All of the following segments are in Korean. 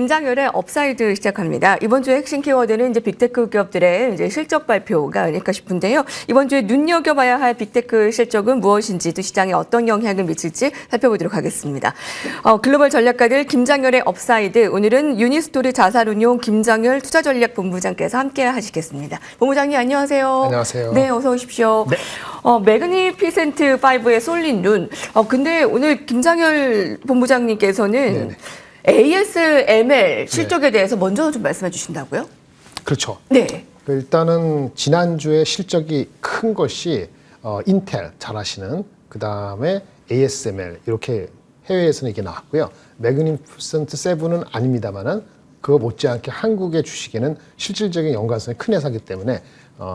김장열의 업사이드 시작합니다. 이번 주의 핵심 키워드는 이제 빅테크 기업들의 이제 실적 발표가 아닐까 싶은데요. 이번 주에 눈여겨봐야 할 빅테크 실적은 무엇인지 또 시장에 어떤 영향을 미칠지 살펴보도록 하겠습니다. 글로벌 전략가들 김장열의 업사이드, 오늘은 유니스토리 자산운용 김장열 투자전략본부장께서 함께 하시겠습니다. 본부장님 안녕하세요. 안녕하세요. 네, 어서 오십시오. 네. 매그니피센트 5의 쏠린 눈. 근데 오늘 김장열 본부장님께서는 네네. ASML 실적에 대해서 먼저 좀 말씀해 주신다고요? 그렇죠. 네. 일단은 지난주에 실적이 큰 것이 인텔 잘 아시는, 그 다음에 ASML 이렇게 해외에서는 이게 나왔고요. 매그니피센트 7은 아닙니다만은 그거 못지않게 한국의 주식에는 실질적인 연관성이 큰 회사이기 때문에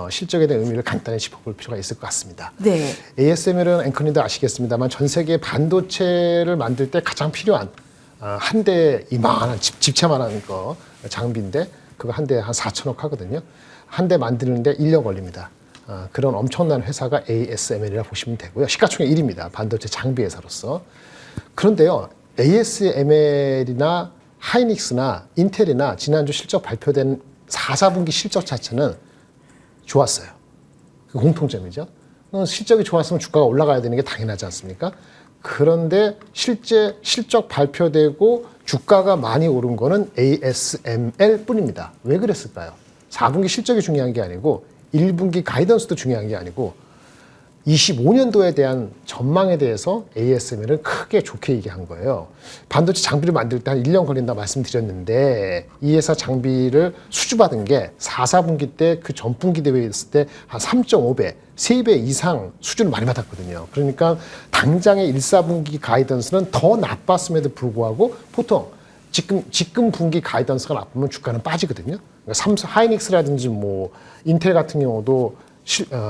실적에 대한 의미를 간단히 짚어볼 필요가 있을 것 같습니다. 네. ASML은 앵커님도 아시겠습니다만 전 세계 반도체를 만들 때 가장 필요한 한 대 이만한 집채만한 거 장비인데 그거 한 대에 한 4천억 하거든요. 한 대 만드는데 1년 걸립니다. 그런 엄청난 회사가 ASML이라고 보시면 되고요. 시가총액 1위입니다. 반도체 장비 회사로서. 그런데요, ASML이나 하이닉스나 인텔이나 지난주 실적 발표된 4, 4분기 실적 자체는 좋았어요. 그 공통점이죠. 실적이 좋았으면 주가가 올라가야 되는 게 당연하지 않습니까? 그런데 실제 실적 발표되고 주가가 많이 오른 거는 ASML 뿐입니다. 왜 그랬을까요? 4분기 실적이 중요한 게 아니고 1분기 가이던스도 중요한 게 아니고 25년도에 대한 전망에 대해서 ASML은 크게 좋게 얘기한 거예요. 반도체 장비를 만들 때 한 1년 걸린다 말씀드렸는데 이 회사 장비를 수주받은 게 4, 4분기 때 그 전분기 대비에 있을 때 한 3.5배, 3배 이상 수주를 많이 받았거든요. 그러니까 당장의 1, 4분기 가이던스는 더 나빴음에도 불구하고 보통 지금 분기 가이던스가 나쁘면 주가는 빠지거든요. 그러니까 하이닉스라든지 뭐 인텔 같은 경우도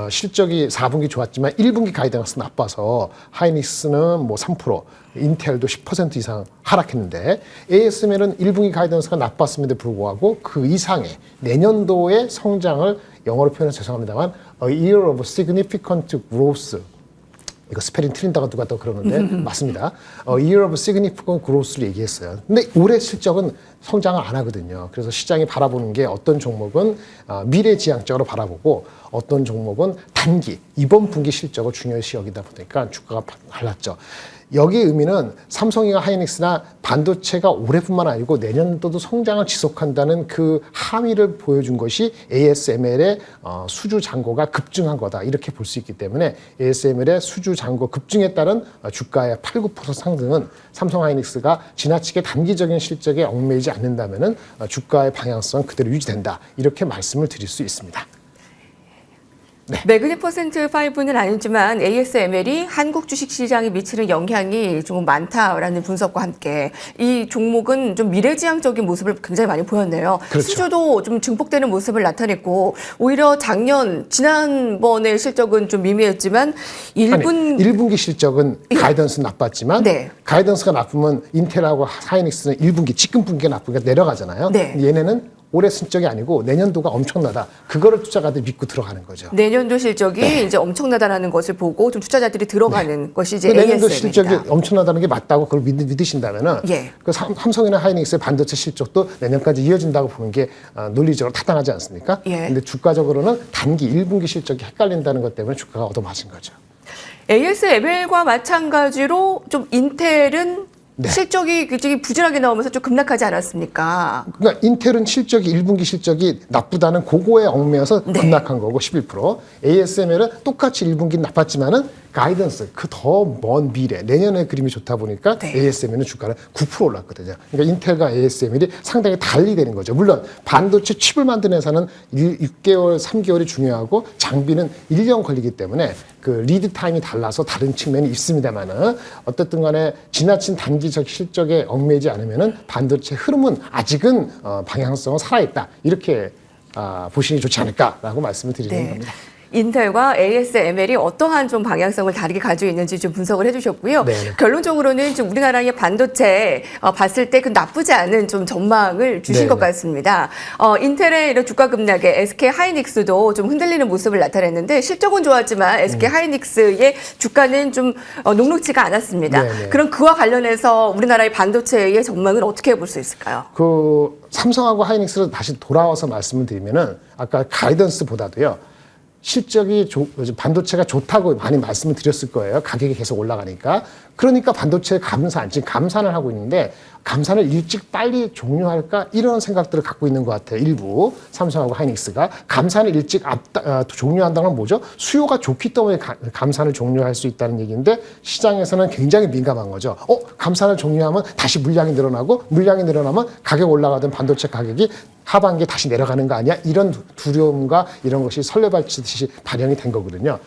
실적이 4분기 좋았지만 1분기 가이던스 나빠서 하이닉스는 뭐 3%, 인텔도 10% 이상 하락했는데 ASML은 1분기 가이던스가 나빴음에도 불구하고 그 이상의 내년도의 성장을 영어로 표현해서 죄송합니다만 A year of significant growth, 이거 스페링 틀린다고 누가 또 그러는데 맞습니다. A year of significant growth를 얘기했어요. 근데 올해 실적은 성장을 안 하거든요. 그래서 시장이 바라보는 게 어떤 종목은 미래지향적으로 바라보고 어떤 종목은 단기, 이번 분기 실적을 중요시 여기다 보니까 주가가 달랐죠. 여기의 의미는 삼성이나 하이닉스나 반도체가 올해뿐만 아니고 내년도도 성장을 지속한다는 그 함의를 보여준 것이 ASML의 수주 잔고가 급증한 거다, 이렇게 볼 수 있기 때문에 ASML의 수주 잔고 급증에 따른 주가의 8, 9% 상승은 삼성 하이닉스가 지나치게 단기적인 실적에 얽매이지 않는다면 주가의 방향성 그대로 유지된다, 이렇게 말씀을 드릴 수 있습니다. 네. 매그니퍼센트 5는 아니지만 ASML이 한국 주식시장에 미치는 영향이 조금 많다라는 분석과 함께 이 종목은 좀 미래지향적인 모습을 굉장히 많이 보였네요. 그렇죠. 수주도 좀 증폭되는 모습을 나타냈고 오히려 지난번의 실적은 좀 미미했지만 1분기 실적은 가이던스 나빴지만 네. 가이던스가 나쁘면 인텔하고 하이닉스는 1분기, 지금 분기가 나쁘니까 내려가잖아요. 네. 얘네는 올해 실적이 아니고 내년도가 엄청나다, 그거를 투자가들이 믿고 들어가는 거죠. 내년도 실적이 이제 엄청나다라는 것을 보고 좀 투자자들이 들어가는 것이 이제 내년도 ASML이다. 실적이 엄청나다는 게 맞다고 그걸 믿으신다면은 예. 그 삼성이나 하이닉스의 반도체 실적도 내년까지 이어진다고 보는 게 논리적으로 타당하지 않습니까? 예. 근데 주가적으로는 단기 1분기 실적이 헷갈린다는 것 때문에 주가가 얻어맞은 거죠. ASML과 마찬가지로 좀 인텔은 네. 실적이 굉장히 부진하게 나오면서 좀 급락하지 않았습니까? 그러니까 인텔은 실적이 1분기 실적이 나쁘다는 그거에 얽매여서 네. 급락한 거고 11%. ASML은 똑같이 1분기 나빴지만은 가이던스, 그 더 먼 미래, 내년의 그림이 좋다 보니까 네. ASML은 주가는 9% 올랐거든요. 그러니까 인텔과 ASML이 상당히 달리 되는 거죠. 물론 반도체 칩을 만드는 회사는 6개월, 3개월이 중요하고 장비는 1년 걸리기 때문에 그 리드 타임이 달라서 다른 측면이 있습니다만은 어떻든 간에 지나친 단기적 실적에 얽매이지 않으면은 반도체 흐름은 아직은 방향성은 살아있다, 이렇게 보시니 좋지 않을까라고 말씀을 드리는 겁니다. 인텔과 ASML이 어떠한 좀 방향성을 다르게 가지고 있는지 좀 분석을 해주셨고요. 네네. 결론적으로는 좀 우리나라의 반도체 봤을 때 그 나쁘지 않은 좀 전망을 주신 네네. 것 같습니다. 인텔의 이런 주가 급락에 SK 하이닉스도 좀 흔들리는 모습을 나타냈는데 실적은 좋았지만 SK 하이닉스의 주가는 좀 녹록지가 않았습니다. 네네. 그럼 그와 관련해서 우리나라의 반도체의 전망은 어떻게 볼 수 있을까요? 그 삼성하고 하이닉스를 다시 돌아와서 말씀을 드리면은 아까 가이던스보다도요. 실적이 반도체가 좋다고 많이 말씀을 드렸을 거예요. 가격이 계속 올라가니까. 그러니까 반도체 지금 감산을 하고 있는데 감산을 일찍 빨리 종료할까 이런 생각들을 갖고 있는 것 같아요. 일부 삼성하고 하이닉스가 감산을 일찍 종료한다는 건 뭐죠? 수요가 좋기 때문에 감산을 종료할 수 있다는 얘기인데 시장에서는 굉장히 민감한 거죠. 감산을 종료하면 다시 물량이 늘어나면 가격 올라가던 반도체 가격이 하반기에 다시 내려가는 거 아니야? 이런 두려움과 이런 것이 설레발치듯이 반영이 된 거거든요.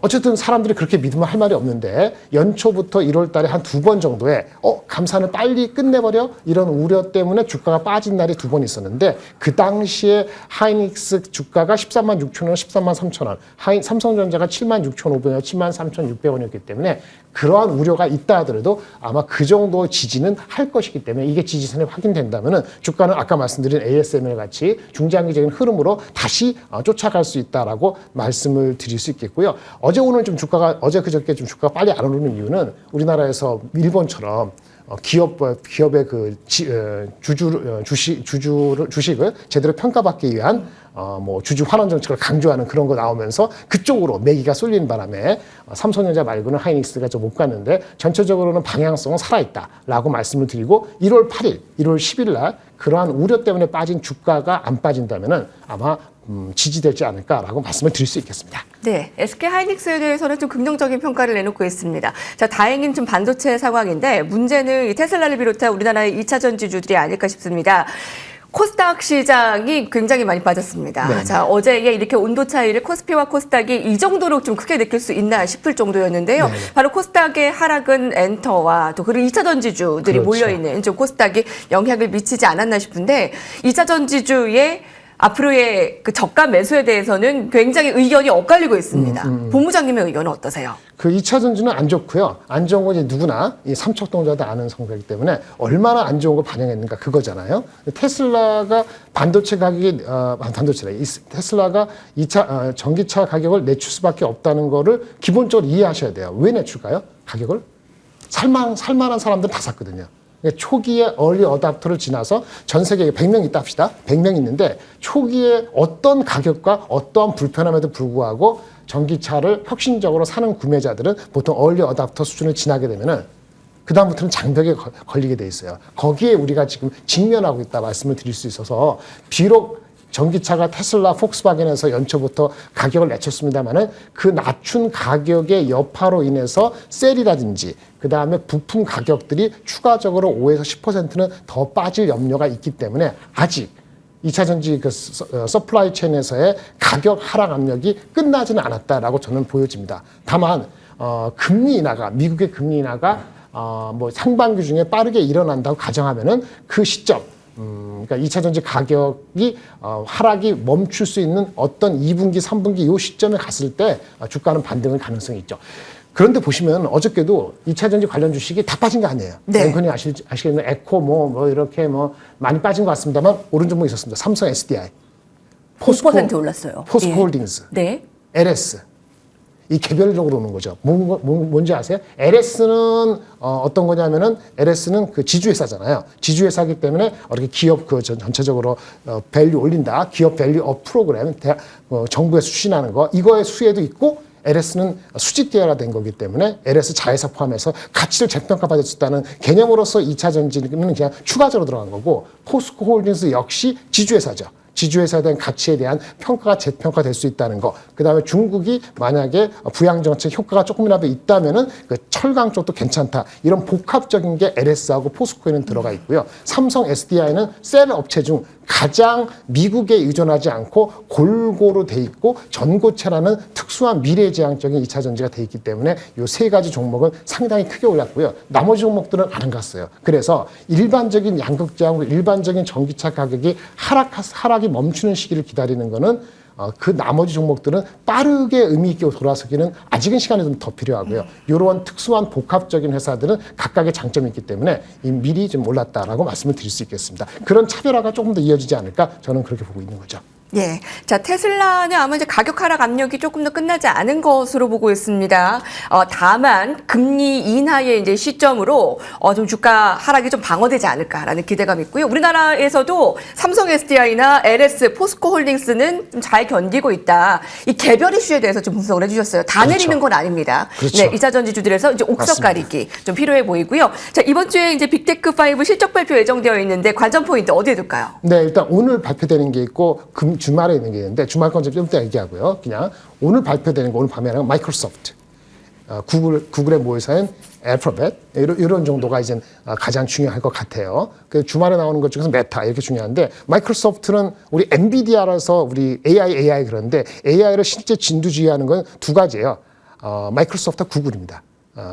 어쨌든 사람들이 그렇게 믿으면 할 말이 없는데 연초부터 1월 달에 한 2번 정도에 감산을 빨리 끝내버려? 이런 우려 때문에 주가가 빠진 날이 2번 있었는데 그 당시에 하이닉스 주가가 13만 6천 원, 13만 3천 원, 삼성전자가 7만 6천 5백원, 7만 3천 6백원이었기 때문에 그러한 우려가 있다 하더라도 아마 그 정도 지지는 할 것이기 때문에 이게 지지선이 확인된다면은 주가는 아까 말씀드린 ASML 같이 중장기적인 흐름으로 다시 쫓아갈 수 있다라고 말씀을 드릴 수 있겠고요. 어제 오늘 좀 주가가 그저께 좀 주가가 빨리 안 오르는 이유는 우리나라에서 일본처럼 기업의 그 주식을 제대로 평가받기 위한 주주 환원 정책을 강조하는 그런 거 나오면서 그쪽으로 매기가 쏠리는 바람에 삼성전자 말고는 하이닉스가 좀 못 갔는데 전체적으로는 방향성은 살아있다라고 말씀을 드리고 1월 8일, 1월 10일 날 그러한 우려 때문에 빠진 주가가 안 빠진다면은 아마 지지되지 않을까라고 말씀을 드릴 수 있겠습니다. 네, SK 하이닉스에 대해서는 좀 긍정적인 평가를 내놓고 있습니다. 자, 다행인 좀 반도체 상황인데 문제는 이 테슬라를 비롯한 우리나라의 2차 전지주들이 아닐까 싶습니다. 코스닥 시장이 굉장히 많이 빠졌습니다. 네. 자, 어제 이렇게 온도 차이를 코스피와 코스닥이 이 정도로 좀 크게 느낄 수 있나 싶을 정도였는데요. 네. 바로 코스닥의 하락은 엔터와 또 그리고 2차 전지주들이 그렇죠. 몰려있는 좀 코스닥이 영향을 미치지 않았나 싶은데 2차 전지주의 앞으로의 그 저가 매수에 대해서는 굉장히 의견이 엇갈리고 있습니다. 본부장님의 의견은 어떠세요? 그 2차 전지는 안 좋고요. 안 좋은 건 이제 누구나 이 삼척동자도 아는 성격이기 때문에 얼마나 안 좋은 걸 반영했는가 그거잖아요. 테슬라가 반도체 가격이 테슬라가 2차 전기차 가격을 내출 수밖에 없다는 거를 기본적으로 이해하셔야 돼요. 왜 내출까요? 가격을 살만한 사람들은 다 샀거든요. 초기에 얼리 어답터를 지나서 전 세계에 100명 있다 합시다. 100명 있는데 초기에 어떤 가격과 어떠한 불편함에도 불구하고 전기차를 혁신적으로 사는 구매자들은 보통 얼리 어답터 수준을 지나게 되면은 그다음부터는 장벽에 걸리게 돼 있어요. 거기에 우리가 지금 직면하고 있다 말씀을 드릴 수 있어서 비록 전기차가 테슬라, 폭스바겐에서 연초부터 가격을 낮췄습니다만은 그 낮춘 가격의 여파로 인해서 셀이라든지 그 다음에 부품 가격들이 추가적으로 5에서 10%는 더 빠질 염려가 있기 때문에 아직 2차 전지 서플라이 체인에서의 가격 하락 압력이 끝나지는 않았다라고 저는 보여집니다. 다만 금리 인하가 미국의 금리 인하가 상반기 중에 빠르게 일어난다고 가정하면은 그 시점 그러니까 2차 전지 가격이 하락이 멈출 수 있는 어떤 2분기, 3분기 이 시점에 갔을 때 주가는 반등할 가능성이 있죠. 그런데 보시면 어저께도 2차 전지 관련 주식이 다 빠진 거 아니에요. 네. 앵커님 아시겠네요. 에코 이렇게 많이 빠진 것 같습니다만 오른 종목 있었습니다. 삼성 SDI, 5% 올랐어요. 포스코 예. 홀딩스, 네. LS. 이 개별적으로 오는 거죠. 뭔지 아세요? LS는 어떤 거냐면은 LS는 그 지주회사잖아요. 지주회사이기 때문에 이렇게 기업 전체적으로 밸류 올린다. 기업 밸류 업 프로그램 정부에서 추진하는 거 이거의 수혜도 있고 LS는 수직 계열화된 거기 때문에 LS 자회사 포함해서 가치를 재평가받을 수 있다는 개념으로서 2차 전지는 그냥 추가적으로 들어간 거고 포스코 홀딩스 역시 지주회사죠. 지주회사에 대한 가치에 대한 평가가 재평가될 수 있다는 거. 그다음에 중국이 만약에 부양정책 효과가 조금이라도 있다면은 그 철강 쪽도 괜찮다. 이런 복합적인 게 LS하고 포스코에는 들어가 있고요. 삼성 SDI는 셀 업체 중 가장 미국에 의존하지 않고 골고루 돼 있고 전고체라는 특수한 미래지향적인 2차 전지가 돼 있기 때문에 이 세 가지 종목은 상당히 크게 올랐고요. 나머지 종목들은 안 갔어요. 그래서 일반적인 양극재하고 일반적인 전기차 가격이 하락이 하락이 멈추는 시기를 기다리는 거는 그 나머지 종목들은 빠르게 의미 있게 돌아서기는 아직은 시간이 좀 더 필요하고요. 이런 특수한 복합적인 회사들은 각각의 장점이 있기 때문에 미리 좀 올랐다라고 말씀을 드릴 수 있겠습니다. 그런 차별화가 조금 더 이어지지 않을까 저는 그렇게 보고 있는 거죠. 예. 자, 테슬라는 아마 이제 가격 하락 압력이 조금 더 끝나지 않은 것으로 보고 있습니다. 다만 금리 인하의 이제 시점으로 좀 주가 하락이 좀 방어되지 않을까라는 기대감이 있고요. 우리나라에서도 삼성 SDI나 LS, 포스코 홀딩스는 좀 잘 견디고 있다. 이 개별 이슈에 대해서 좀 분석을 해주셨어요. 다 그렇죠. 내리는 건 아닙니다. 그렇죠. 네, 이사전지주들에서 이제 옥석 맞습니다. 가리기 좀 필요해 보이고요. 자, 이번 주에 이제 빅테크5 실적 발표 예정되어 있는데 관전 포인트 어디에 둘까요? 네, 일단 오늘 발표되는 게 있고 주말에 있는 게 있는데 주말 건 좀 이따 얘기하고요. 그냥 오늘 발표되는 거 오늘 밤에는 마이크로소프트, 구글의 모의사인 알파벳 이런 정도가 이제 가장 중요할 것 같아요. 그 주말에 나오는 것 중에서 메타 이렇게 중요한데 마이크로소프트는 우리 엔비디아라서 우리 AI 그런데 AI를 실제 진두지휘하는 건 두 가지예요. 마이크로소프트와 구글입니다.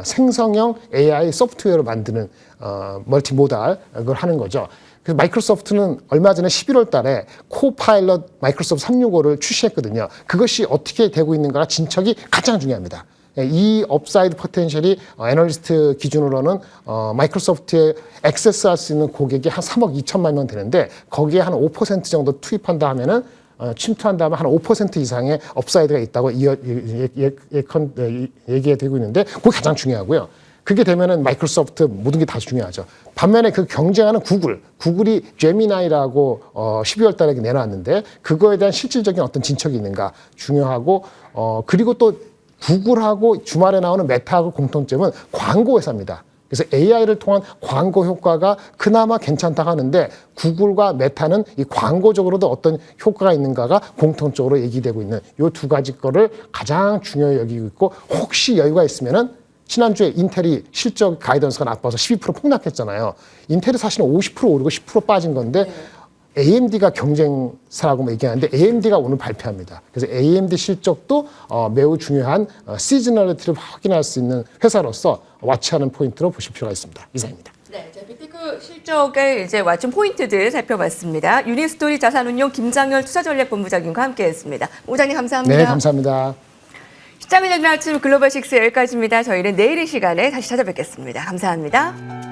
생성형 AI 소프트웨어를 만드는 멀티모달 그걸 하는 거죠. 그래서 마이크로소프트는 얼마 전에 11월 달에 코파일럿 마이크로소프트 365를 출시했거든요. 그것이 어떻게 되고 있는가가 진척이 가장 중요합니다. 이 업사이드 포텐셜이 애널리스트 기준으로는 마이크로소프트에 액세스할 수 있는 고객이 한 3억 2천만 명 되는데 거기에 한 5% 정도 투입한다 하면은 침투한다면 한 5% 이상의 업사이드가 있다고 얘기가 되고 있는데 그게 가장 중요하고요. 그게 되면은 마이크로소프트 모든 게 다 중요하죠. 반면에 그 경쟁하는 구글이 제미나이라고 12월 달에 내놨는데 그거에 대한 실질적인 어떤 진척이 있는가 중요하고 그리고 또 구글하고 주말에 나오는 메타하고 공통점은 광고 회사입니다. 그래서 AI를 통한 광고 효과가 그나마 괜찮다 하는데 구글과 메타는 이 광고적으로도 어떤 효과가 있는가가 공통적으로 얘기되고 있는 이 두 가지 거를 가장 중요히 여기고 있고 혹시 여유가 있으면은 지난주에 인텔이 실적 가이던스가 나빠서 12% 폭락했잖아요. 인텔이 사실은 50% 오르고 10% 빠진 건데 AMD가 경쟁사라고 얘기하는데 AMD가 오늘 발표합니다. 그래서 AMD 실적도 매우 중요한 시즈널리티를 확인할 수 있는 회사로서 와치하는 포인트로 보실 필요가 있습니다. 이상입니다. 네, 빅테크 실적의 이제 와춘 포인트들 살펴봤습니다. 유니스토리 자산운용 김장열 투자전략본부장님과 함께했습니다. 본부장님 감사합니다. 네, 감사합니다. 시장의 아침 글로벌 식스 여기까지입니다. 저희는 내일 이 시간에 다시 찾아뵙겠습니다. 감사합니다.